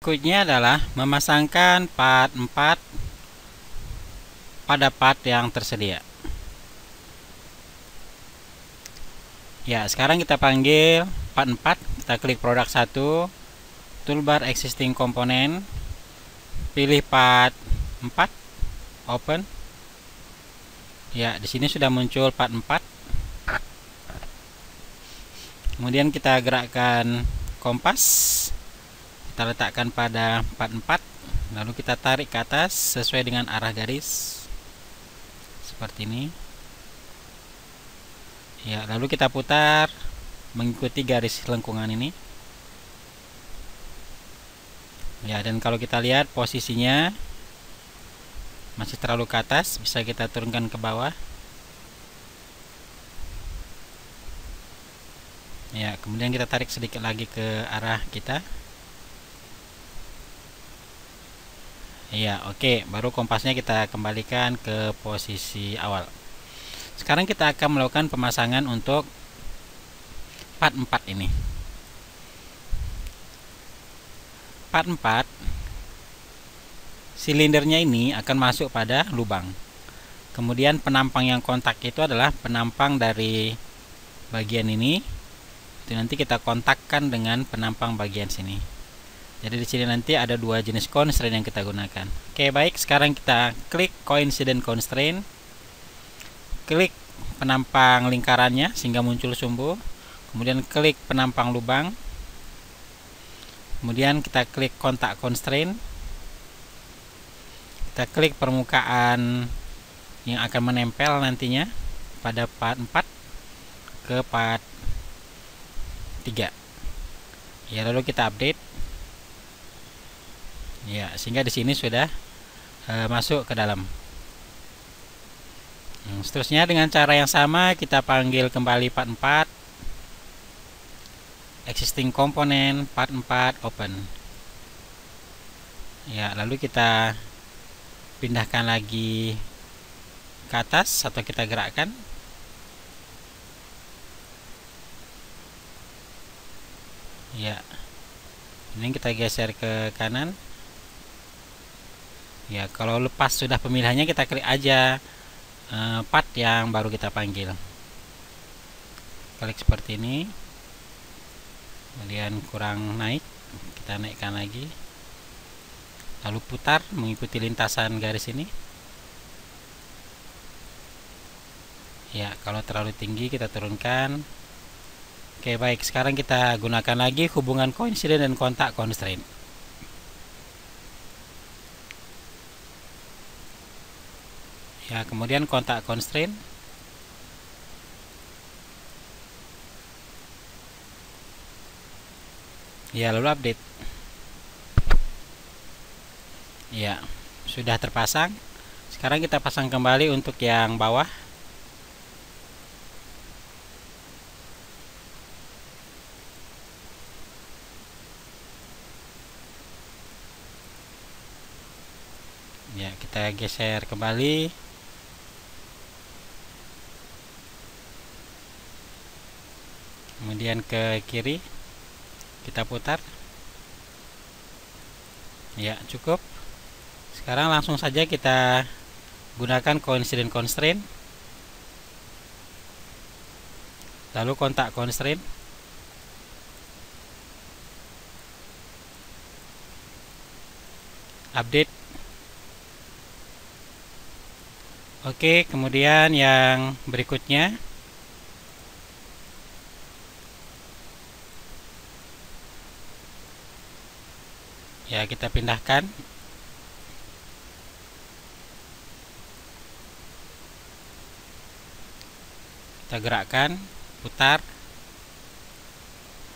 berikutnya adalah memasangkan part 4 pada part yang tersedia. Ya, sekarang kita panggil part 4, kita klik produk 1, toolbar existing component, pilih part 4, open. Ya, di sini sudah muncul part 4. Kemudian kita gerakkan kompas, kita letakkan pada part 4, lalu kita tarik ke atas sesuai dengan arah garis seperti ini. Ya, lalu kita putar mengikuti garis lengkungan ini. Ya, dan kalau kita lihat posisinya masih terlalu ke atas, bisa kita turunkan ke bawah. Ya, kemudian kita tarik sedikit lagi ke arah kita. Ya, oke, baru kompasnya kita kembalikan ke posisi awal. Sekarang kita akan melakukan pemasangan untuk part 4 ini. Part 4, silindernya ini akan masuk pada lubang. Kemudian penampang yang kontak itu adalah penampang dari bagian ini. Itu nanti kita kontakkan dengan penampang bagian sini. Jadi di sini nanti ada dua jenis constraint yang kita gunakan. Oke, baik, sekarang kita klik coincident constraint. Klik penampang lingkarannya sehingga muncul sumbu. Kemudian klik penampang lubang. Kemudian kita klik kontak constraint. Kita klik permukaan yang akan menempel nantinya pada part 4 ke part 3. Ya, lalu kita update. Ya, sehingga di sini sudah masuk ke dalam. Seterusnya dengan cara yang sama kita panggil kembali part 4, existing component, part 4, open. Ya, lalu kita pindahkan lagi ke atas atau kita gerakkan. Ya, ini kita geser ke kanan. Ya, kalau lepas sudah pemilihannya kita klik aja part yang baru kita panggil. Klik seperti ini. Kemudian kurang naik, kita naikkan lagi. Lalu putar mengikuti lintasan garis ini. Ya, kalau terlalu tinggi kita turunkan. Oke, baik, sekarang kita gunakan lagi hubungan coincident dan kontak constraint. Ya, kemudian kontak constraint. Ya, lalu update. Ya, sudah terpasang. Sekarang kita pasang kembali untuk yang bawah. Ya, kita geser kembali. Kemudian ke kiri, kita putar. Ya, cukup. Sekarang langsung saja kita gunakan coincident constraint, lalu kontak constraint. Update. Oke, kemudian yang berikutnya ya, kita pindahkan. Kita gerakkan, putar.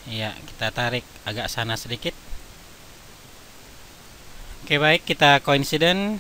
Ya, kita tarik agak sana sedikit. Oke, baik, kita coincident,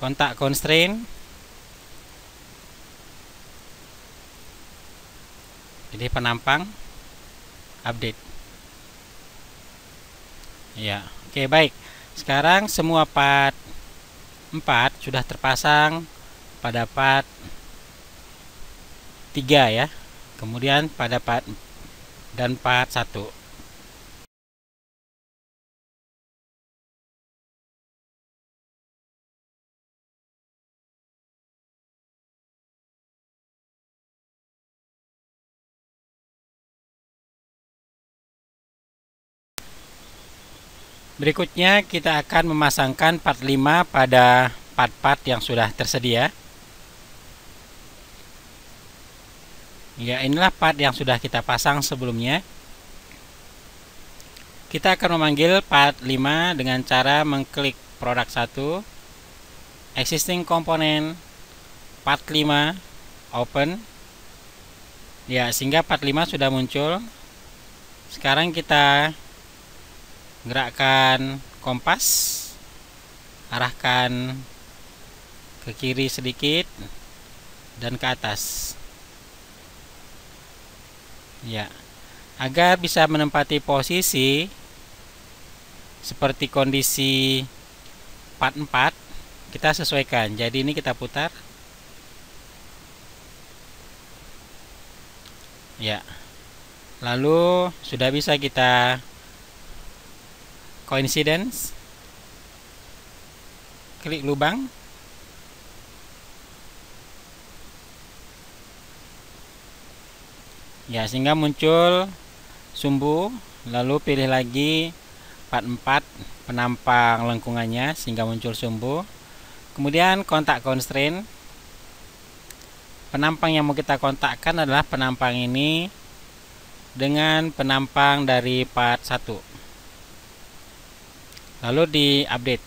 kontak constraint. Jadi penampang, update. Ya, oke, baik. Sekarang semua part 4 sudah terpasang pada part 3 ya. Kemudian pada part dan part 1. Berikutnya kita akan memasangkan part 5 pada part-part yang sudah tersedia. Ya, inilah part yang sudah kita pasang sebelumnya. Kita akan memanggil part 5 dengan cara mengklik produk 1, existing component, part 5, open. Ya, sehingga part 5 sudah muncul. Sekarang kita gerakkan kompas, arahkan ke kiri sedikit dan ke atas. Ya, agar bisa menempati posisi seperti kondisi part 4, kita sesuaikan. Jadi ini kita putar. Ya. Lalu sudah bisa kita coincidence. Klik lubang. Ya, sehingga muncul sumbu, lalu pilih lagi part 4 penampang lengkungannya sehingga muncul sumbu. Kemudian kontak constraint. Penampang yang mau kita kontakkan adalah penampang ini dengan penampang dari part 1. Lalu di-update.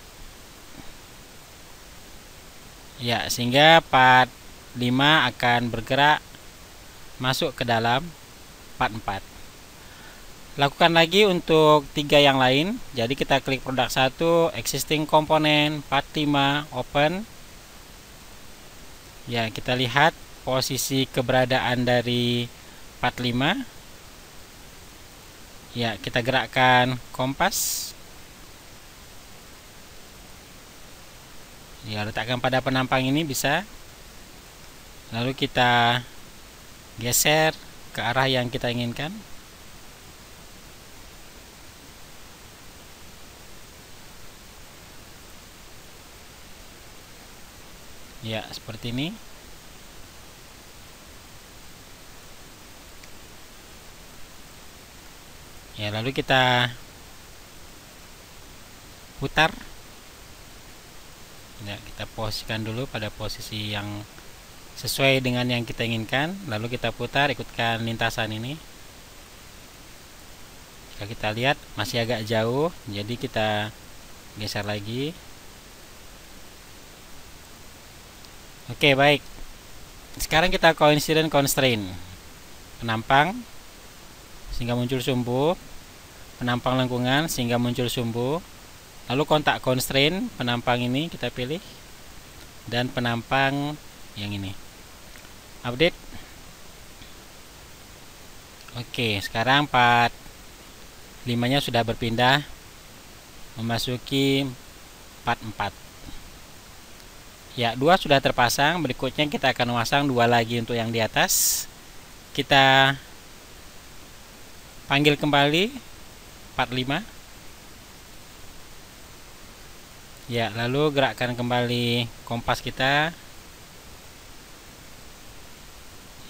Ya, sehingga part 5 akan bergerak masuk ke dalam part 4. Lakukan lagi untuk 3 yang lain. Jadi kita klik produk 1, existing component, part 5, open. Ya, kita lihat posisi keberadaan dari part 5. Ya, kita gerakkan kompas. Ya, letakkan pada penampang ini bisa. Lalu kita geser ke arah yang kita inginkan. Ya, seperti ini. Ya, lalu kita putar. Ya, kita posisikan dulu pada posisi yang sesuai dengan yang kita inginkan. Lalu kita putar, ikutkan lintasan ini. Jika kita lihat masih agak jauh, jadi kita geser lagi. Oke, baik. Sekarang kita coincident constraint. Penampang sehingga muncul sumbu, penampang lengkungan sehingga muncul sumbu. Lalu kontak constraint, penampang ini kita pilih, dan penampang yang ini. Update. Oke, sekarang part 5-nya sudah berpindah memasuki part 4. Ya, 2 sudah terpasang. Berikutnya kita akan memasang 2 lagi untuk yang di atas. Kita panggil kembali part 5. Ya, lalu gerakkan kembali kompas kita.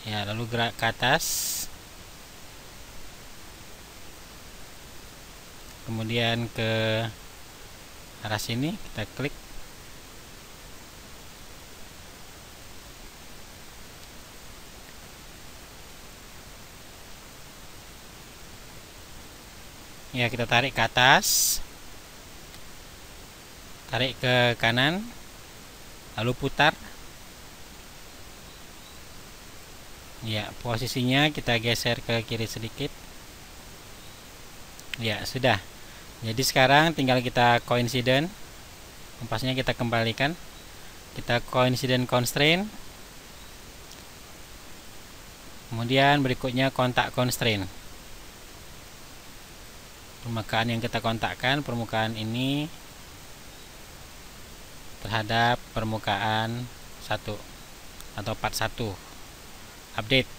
Ya, lalu gerak ke atas. Kemudian ke arah sini kita klik. Ya, kita tarik ke atas. Tarik ke kanan. Lalu putar. Ya, posisinya kita geser ke kiri sedikit. Ya, sudah. Jadi sekarang tinggal kita coincident. Kompasnya kita kembalikan. Kita coincident constraint. Kemudian berikutnya kontak constraint. Permukaan yang kita kontakkan, permukaan ini terhadap permukaan 1 atau part 1. Update.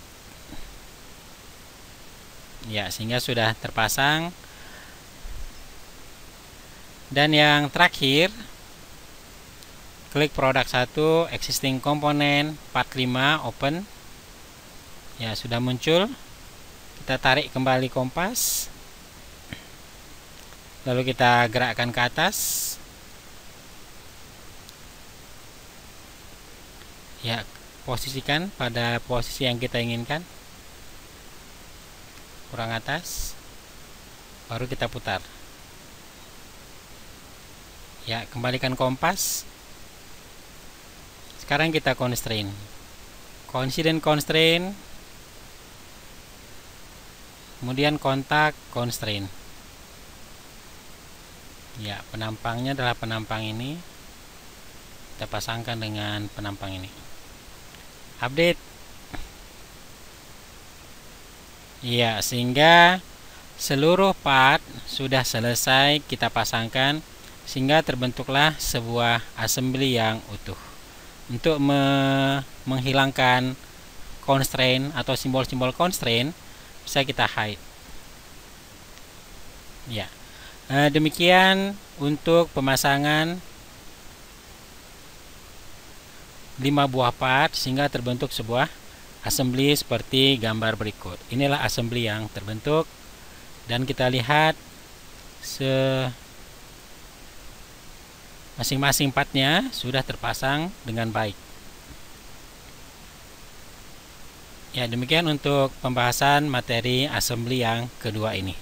Ya, sehingga sudah terpasang. Dan yang terakhir, klik produk 1, existing component, part 5, open. Ya, sudah muncul. Kita tarik kembali kompas. Lalu kita gerakkan ke atas. Ya, posisikan pada posisi yang kita inginkan. Kurang atas. Baru kita putar. Ya, kembalikan kompas. Sekarang kita constrain. Coincident constraint. Kemudian kontak constraint. Ya, penampangnya adalah penampang ini. Kita pasangkan dengan penampang ini. Update. Ya, sehingga seluruh part sudah selesai kita pasangkan, sehingga terbentuklah sebuah assembly yang utuh. Untuk menghilangkan constraint atau simbol-simbol constraint, bisa kita hide. Ya, demikian untuk pemasangan 5 buah part sehingga terbentuk sebuah assembly seperti gambar berikut. Inilah assembly yang terbentuk, dan kita lihat masing-masing partnya sudah terpasang dengan baik. Ya, demikian untuk pembahasan materi assembly yang kedua ini.